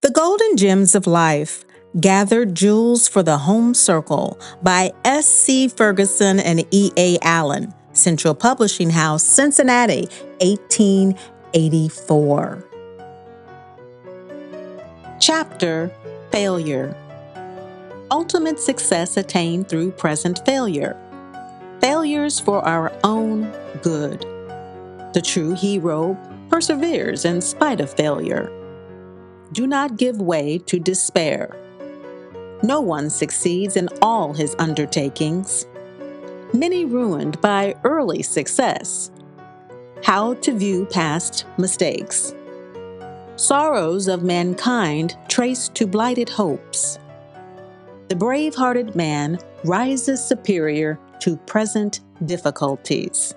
The Golden Gems of Life, Gathered Jewels for the Home Circle by S.C. Ferguson and E.A. Allen, Central Publishing House, Cincinnati, 1884. Chapter: Failure. Ultimate success attained through present failure. Failures for our own good. The true hero perseveres in spite of failure. Do not give way to despair. No one succeeds in all his undertakings. Many ruined by early success. How to view past mistakes. Sorrows of mankind traced to blighted hopes. The brave-hearted man rises superior to present difficulties.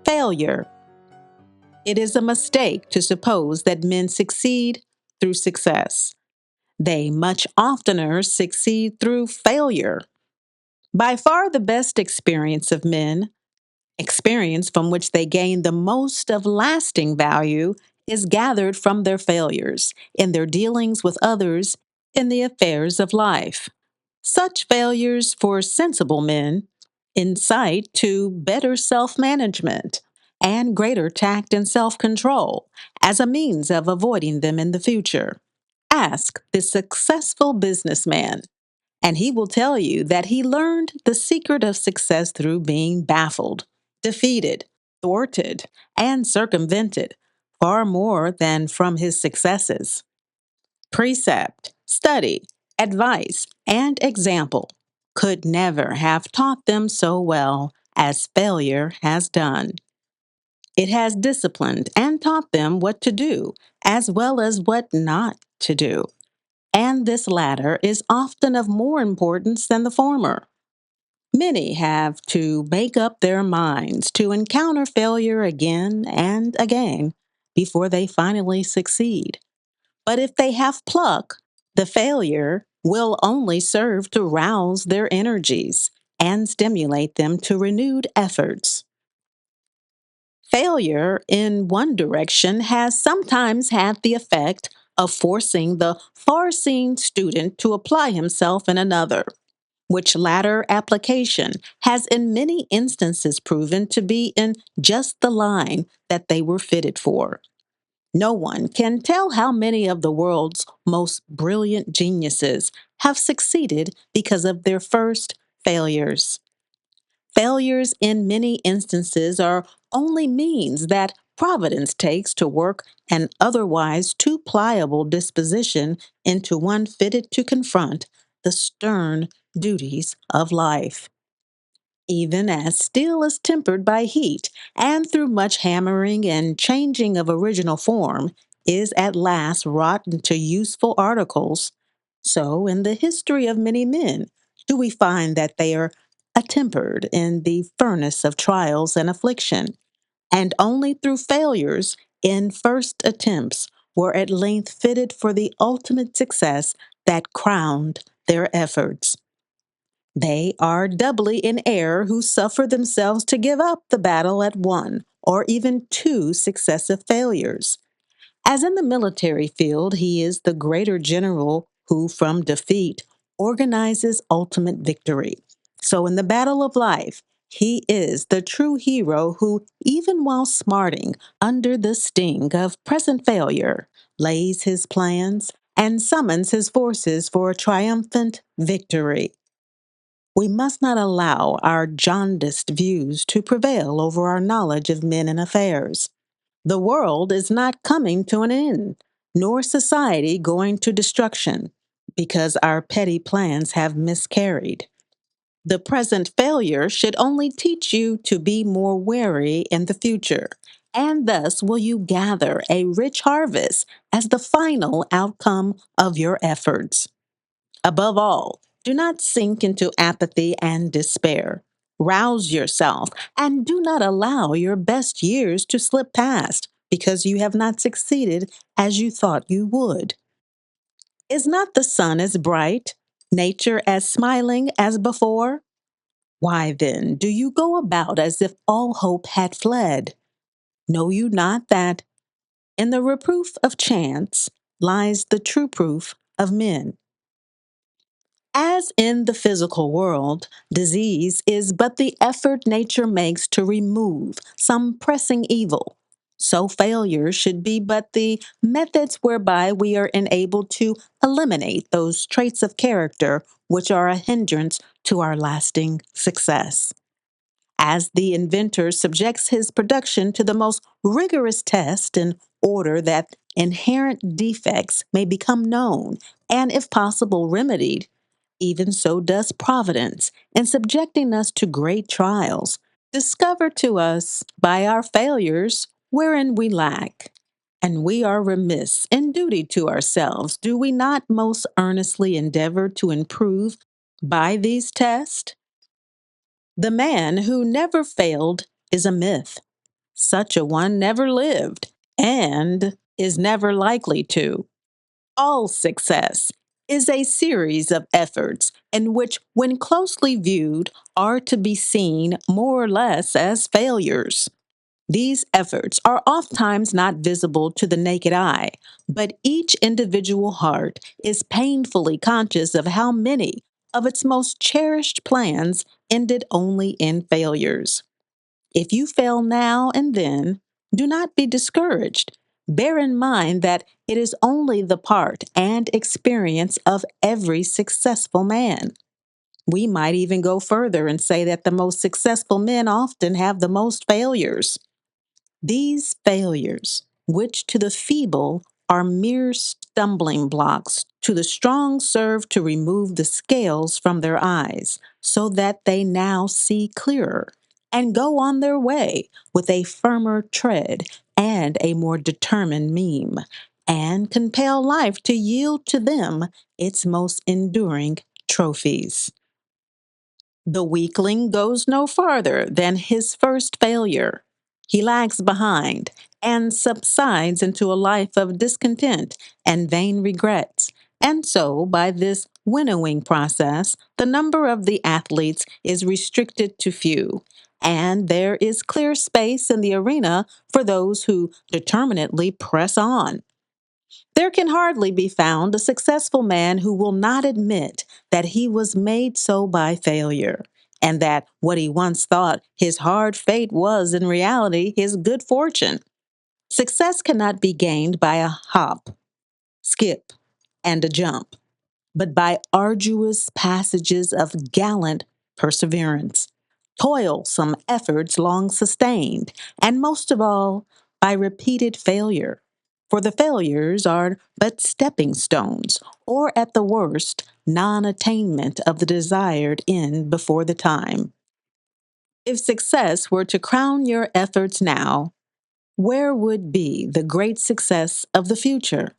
Failure. It is a mistake to suppose that men succeed through success. They much oftener succeed through failure. By far the best experience of men, experience from which they gain the most of lasting value, is gathered from their failures in their dealings with others in the affairs of life. Such failures for sensible men incite to better self-management and greater tact and self-control as a means of avoiding them in the future. Ask the successful businessman, and he will tell you that he learned the secret of success through being baffled, defeated, thwarted, and circumvented far more than from his successes. Precept, study, advice, and example could never have taught them so well as failure has done. It has disciplined and taught them what to do, as well as what not to do. And this latter is often of more importance than the former. Many have to make up their minds to encounter failure again and again before they finally succeed. But if they have pluck, the failure will only serve to rouse their energies and stimulate them to renewed efforts. Failure in one direction has sometimes had the effect of forcing the far-seeing student to apply himself in another, which latter application has in many instances proven to be in just the line that they were fitted for. No one can tell how many of the world's most brilliant geniuses have succeeded because of their first failures. Failures in many instances are only means that Providence takes to work an otherwise too pliable disposition into one fitted to confront the stern duties of life. Even as steel is tempered by heat, and through much hammering and changing of original form, is at last wrought into useful articles, so in the history of many men do we find that they are attempered in the furnace of trials and affliction, and only through failures in first attempts were at length fitted for the ultimate success that crowned their efforts. They are doubly in error who suffer themselves to give up the battle at one or even two successive failures. As in the military field, he is the greater general who, from defeat, organizes ultimate victory. So in the battle of life, he is the true hero who, even while smarting under the sting of present failure, lays his plans and summons his forces for a triumphant victory. We must not allow our jaundiced views to prevail over our knowledge of men and affairs. The world is not coming to an end, nor society going to destruction, because our petty plans have miscarried. The present failure should only teach you to be more wary in the future, and thus will you gather a rich harvest as the final outcome of your efforts. Above all, do not sink into apathy and despair. Rouse yourself and do not allow your best years to slip past because you have not succeeded as you thought you would. Is not the sun as bright, nature as smiling as before? Why then do you go about as if all hope had fled? Know you not that, in the reproof of chance, lies the true proof of men. As in the physical world, disease is but the effort nature makes to remove some pressing evil. So failure should be but the methods whereby we are enabled to eliminate those traits of character which are a hindrance to our lasting success. As the inventor subjects his production to the most rigorous test in order that inherent defects may become known and, if possible, remedied, even so does Providence in subjecting us to great trials, discover to us by our failures wherein we lack. And we are remiss in duty to ourselves, do we not most earnestly endeavor to improve by these tests? The man who never failed is a myth. Such a one never lived and is never likely to. All success is a series of efforts in which, when closely viewed, are to be seen more or less as failures. These efforts are oftentimes not visible to the naked eye, but each individual heart is painfully conscious of how many of its most cherished plans ended only in failures. If you fail now and then, do not be discouraged. Bear in mind that it is only the part and experience of every successful man. We might even go further and say that the most successful men often have the most failures. These failures, which to the feeble are mere stumbling blocks, to the strong serve to remove the scales from their eyes, so that they now see clearer and go on their way with a firmer tread and a more determined mien, and compel life to yield to them its most enduring trophies. The weakling goes no farther than his first failure. He lags behind and subsides into a life of discontent and vain regrets. And so, by this winnowing process, the number of the athletes is restricted to few, and there is clear space in the arena for those who determinedly press on. There can hardly be found a successful man who will not admit that he was made so by failure, and that what he once thought his hard fate was in reality his good fortune. Success cannot be gained by a hop, skip, and a jump, but by arduous passages of gallant perseverance, toilsome efforts long sustained, and most of all, by repeated failure. For the failures are but stepping stones, or at the worst, non attainment of the desired end before the time. If success were to crown your efforts now, where would be the great success of the future?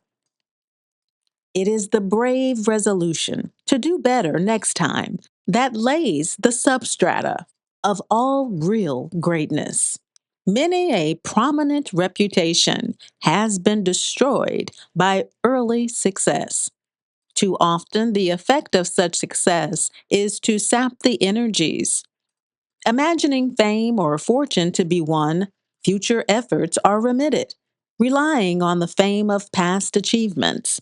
It is the brave resolution to do better next time that lays the substrata of all real greatness. Many a prominent reputation has been destroyed by early success. Too often, the effect of such success is to sap the energies. Imagining fame or fortune to be won, future efforts are remitted, relying on the fame of past achievements.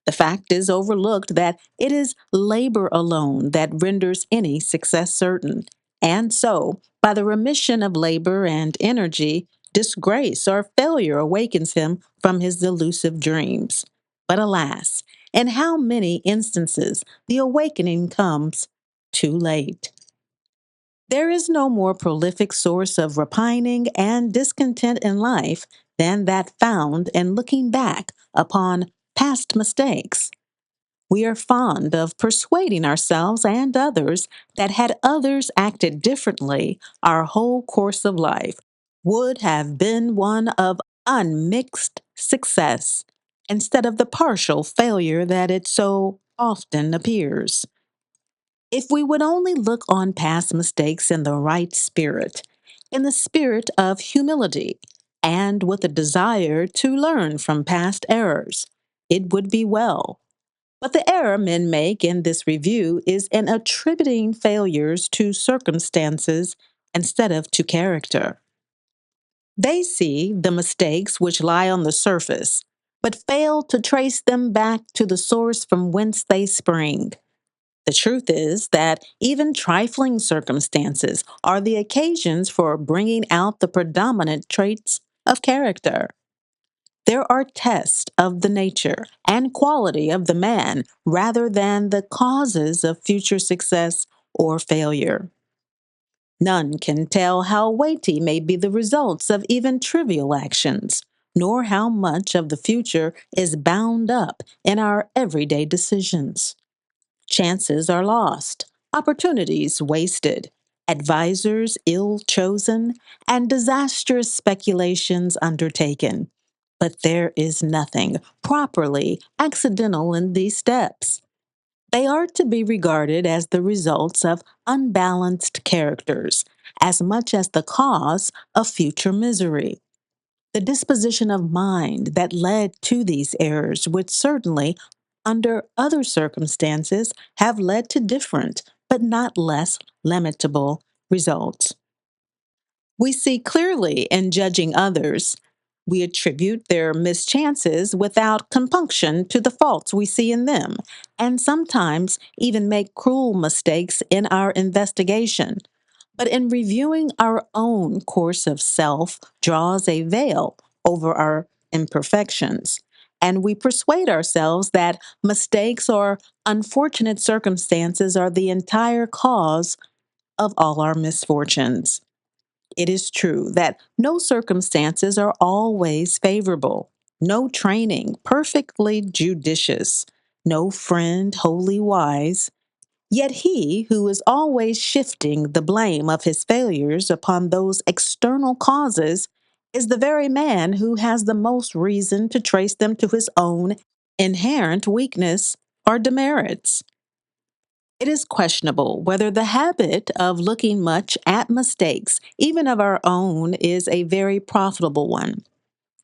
The fact is overlooked that it is labor alone that renders any success certain. And so, by the remission of labor and energy, disgrace or failure awakens him from his delusive dreams. But alas, in how many instances the awakening comes too late. There is no more prolific source of repining and discontent in life than that found in looking back upon past mistakes. We are fond of persuading ourselves and others that had others acted differently, our whole course of life would have been one of unmixed success instead of the partial failure that it so often appears. If we would only look on past mistakes in the right spirit, in the spirit of humility, and with a desire to learn from past errors, it would be well. But the error men make in this review is in attributing failures to circumstances instead of to character. They see the mistakes which lie on the surface, but fail to trace them back to the source from whence they spring. The truth is that even trifling circumstances are the occasions for bringing out the predominant traits of character. There are tests of the nature and quality of the man rather than the causes of future success or failure. None can tell how weighty may be the results of even trivial actions, nor how much of the future is bound up in our everyday decisions. Chances are lost, opportunities wasted, advisors ill chosen, and disastrous speculations undertaken. But there is nothing properly accidental in these steps. They are to be regarded as the results of unbalanced characters, as much as the cause of future misery. The disposition of mind that led to these errors would certainly, under other circumstances, have led to different, but not less lamentable results. We see clearly in judging others. We attribute their mischances without compunction to the faults we see in them, and sometimes even make cruel mistakes in our investigation. But in reviewing our own course of self draws a veil over our imperfections, and we persuade ourselves that mistakes or unfortunate circumstances are the entire cause of all our misfortunes. It is true that no circumstances are always favorable, no training perfectly judicious, no friend wholly wise. Yet he who is always shifting the blame of his failures upon those external causes is the very man who has the most reason to trace them to his own inherent weakness or demerits. It is questionable whether the habit of looking much at mistakes, even of our own, is a very profitable one.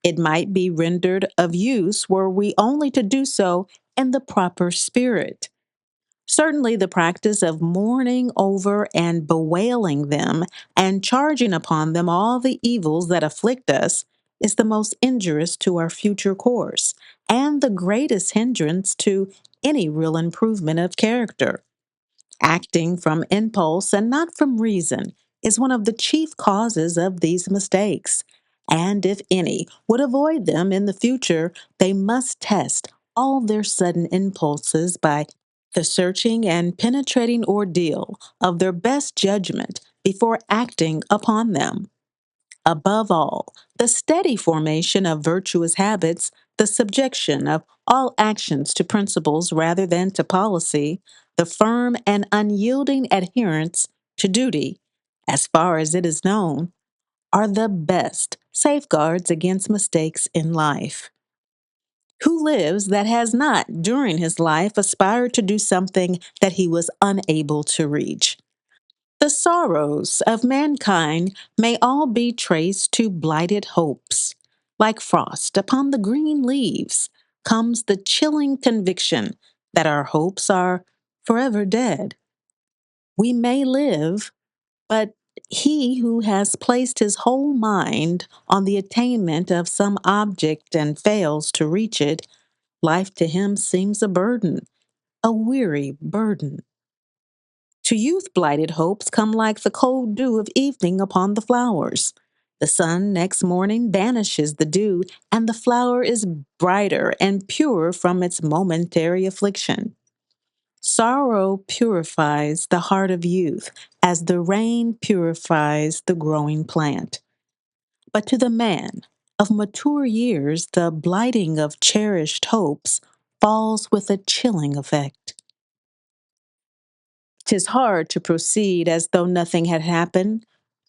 It might be rendered of use were we only to do so in the proper spirit. Certainly, the practice of mourning over and bewailing them and charging upon them all the evils that afflict us is the most injurious to our future course and the greatest hindrance to any real improvement of character. Acting from impulse and not from reason is one of the chief causes of these mistakes. And if any would avoid them in the future, they must test all their sudden impulses by the searching and penetrating ordeal of their best judgment before acting upon them. Above all, the steady formation of virtuous habits, the subjection of all actions to principles rather than to policy, the firm and unyielding adherence to duty, as far as it is known, are the best safeguards against mistakes in life. Who lives that has not, during his life, aspired to do something that he was unable to reach? The sorrows of mankind may all be traced to blighted hopes. Like frost upon the green leaves comes the chilling conviction that our hopes are forever dead. We may live, but he who has placed his whole mind on the attainment of some object and fails to reach it, life to him seems a burden, a weary burden. To youth, blighted hopes come like the cold dew of evening upon the flowers. The sun next morning banishes the dew, and the flower is brighter and purer from its momentary affliction. Sorrow purifies the heart of youth as the rain purifies the growing plant. But to the man of mature years, the blighting of cherished hopes falls with a chilling effect. 'Tis hard to proceed as though nothing had happened,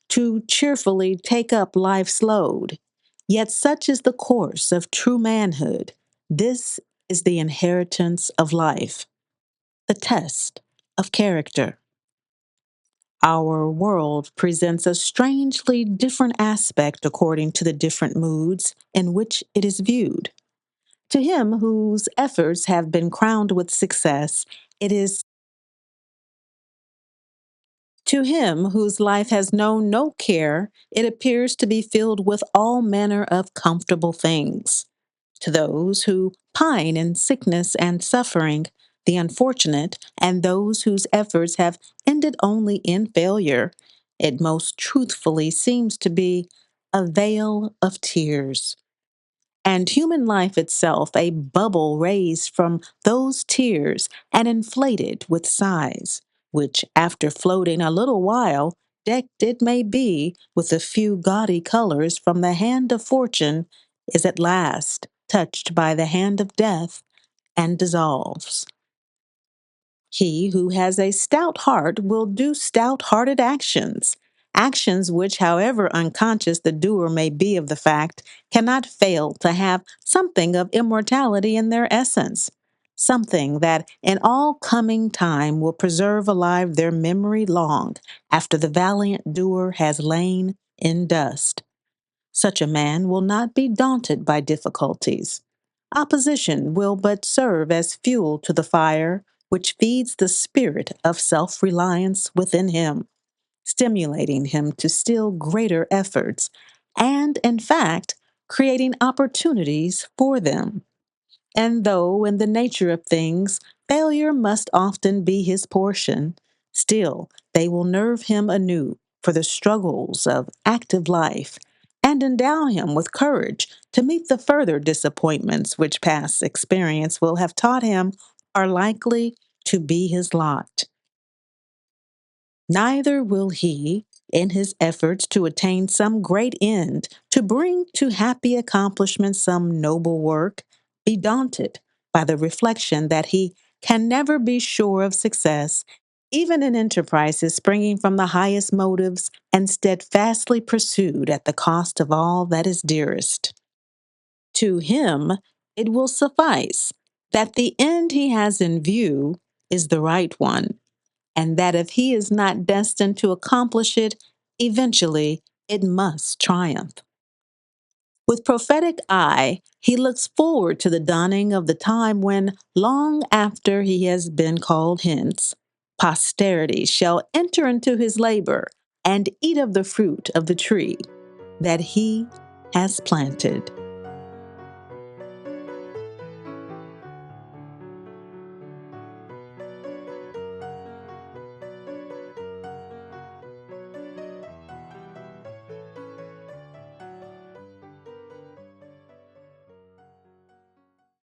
to cheerfully take up life's load. Yet such is the course of true manhood. This is the inheritance of life, the test of character. Our world presents a strangely different aspect according to the different moods in which it is viewed. To him whose efforts have been crowned with success, it is To him whose life has known no care, it appears to be filled with all manner of comfortable things. To those who pine in sickness and suffering, the unfortunate, and those whose efforts have ended only in failure, it most truthfully seems to be a vale of tears, and human life itself a bubble raised from those tears and inflated with sighs, which, after floating a little while, decked it may be with a few gaudy colors from the hand of fortune, is at last touched by the hand of death and dissolves. He who has a stout heart will do stout hearted actions. Actions which, however unconscious the doer may be of the fact, cannot fail to have something of immortality in their essence, something that in all coming time will preserve alive their memory long after the valiant doer has lain in dust. Such a man will not be daunted by difficulties. Opposition will but serve as fuel to the fire which feeds the spirit of self reliance within him, stimulating him to still greater efforts, and, in fact, creating opportunities for them. And though, in the nature of things, failure must often be his portion, still they will nerve him anew for the struggles of active life and endow him with courage to meet the further disappointments which past experience will have taught him are likely to be his lot. Neither will he, in his efforts to attain some great end, to bring to happy accomplishment some noble work, be daunted by the reflection that he can never be sure of success, even in enterprises springing from the highest motives and steadfastly pursued at the cost of all that is dearest. To him, it will suffice that the end he has in view is the right one, and that if he is not destined to accomplish it, eventually it must triumph. With prophetic eye, he looks forward to the dawning of the time when, long after he has been called hence, posterity shall enter into his labor and eat of the fruit of the tree that he has planted.